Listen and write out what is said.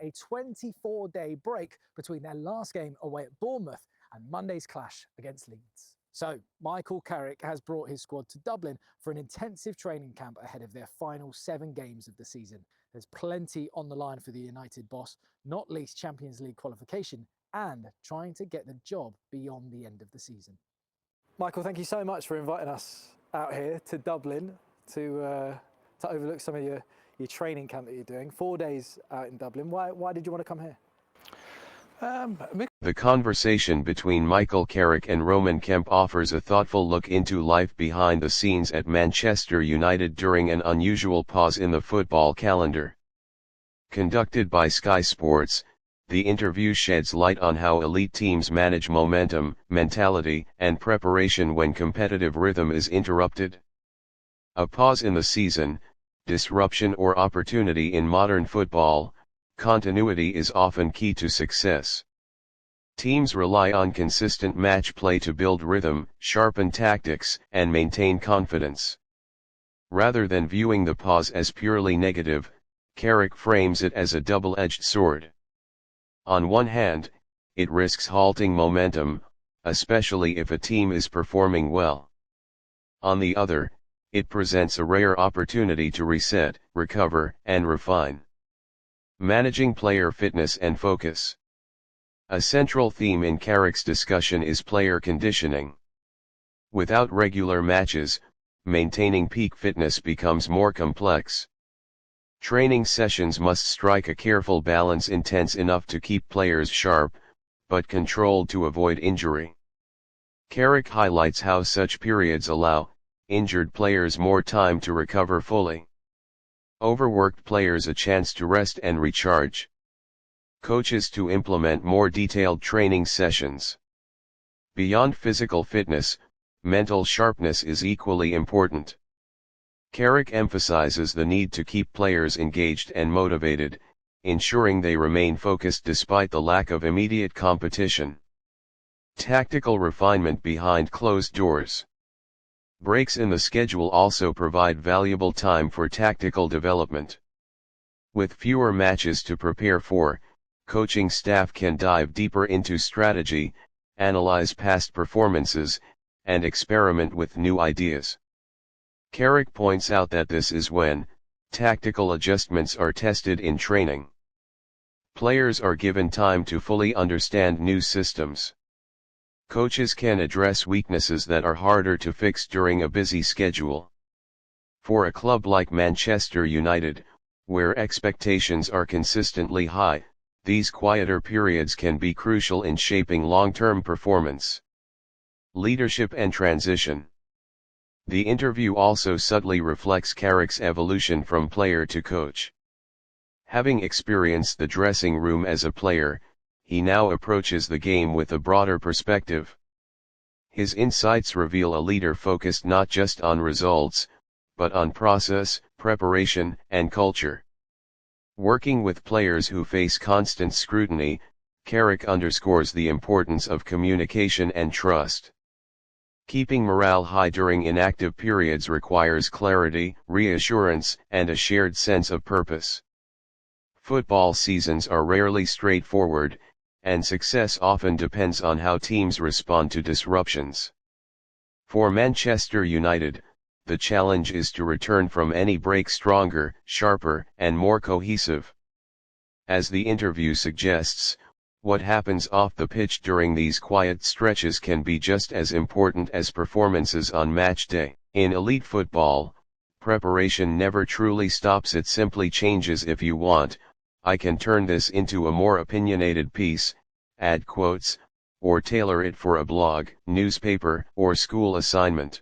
a 24-day break between their last game away at Bournemouth and Monday's clash against Leeds. So, Michael Carrick has brought his squad to Dublin for an intensive training camp ahead of their final 7 games of the season. There's plenty on the line for the United boss, not least Champions League qualification and trying to get the job beyond the end of the season. Michael, thank you so much for inviting us out here to Dublin to overlook some of your training camp that you're doing. 4 days out in Dublin. Why did you want to come here? The conversation between Michael Carrick and Roman Kemp offers a thoughtful look into life behind the scenes at Manchester United during an unusual pause in the football calendar. Conducted by Sky Sports, the interview sheds light on how elite teams manage momentum, mentality, and preparation when competitive rhythm is interrupted. A pause in the season, disruption or opportunity in modern football, continuity is often key to success. Teams rely on consistent match play to build rhythm, sharpen tactics, and maintain confidence. Rather than viewing the pause as purely negative, Carrick frames it as a double-edged sword. On one hand, it risks halting momentum, especially if a team is performing well. On the other, it presents a rare opportunity to reset, recover, and refine. Managing player fitness and focus. A central theme in Carrick's discussion is player conditioning. Without regular matches, maintaining peak fitness becomes more complex. Training sessions must strike a careful balance, intense enough to keep players sharp, but controlled to avoid injury. Carrick highlights how such periods allow injured players more time to recover fully. Overworked players a chance to rest and recharge. Coaches to implement more detailed training sessions. Beyond physical fitness, mental sharpness is equally important. Carrick emphasizes the need to keep players engaged and motivated, ensuring they remain focused despite the lack of immediate competition. Tactical refinement behind closed doors. Breaks in the schedule also provide valuable time for tactical development. With fewer matches to prepare for, coaching staff can dive deeper into strategy, analyze past performances, and experiment with new ideas. Carrick points out that this is when tactical adjustments are tested in training. Players are given time to fully understand new systems. Coaches can address weaknesses that are harder to fix during a busy schedule. For a club like Manchester United, where expectations are consistently high, these quieter periods can be crucial in shaping long-term performance. Leadership and transition. The interview also subtly reflects Carrick's evolution from player to coach. Having experienced the dressing room as a player, he now approaches the game with a broader perspective. His insights reveal a leader focused not just on results, but on process, preparation, and culture. Working with players who face constant scrutiny, Carrick underscores the importance of communication and trust. Keeping morale high during inactive periods requires clarity, reassurance, and a shared sense of purpose. Football seasons are rarely straightforward, and success often depends on how teams respond to disruptions. For Manchester United, the challenge is to return from any break stronger, sharper, and more cohesive. As the interview suggests, what happens off the pitch during these quiet stretches can be just as important as performances on match day. In elite football, preparation never truly stops, it simply changes. If you want, I can turn this into a more opinionated piece, add quotes, or tailor it for a blog, newspaper, or school assignment.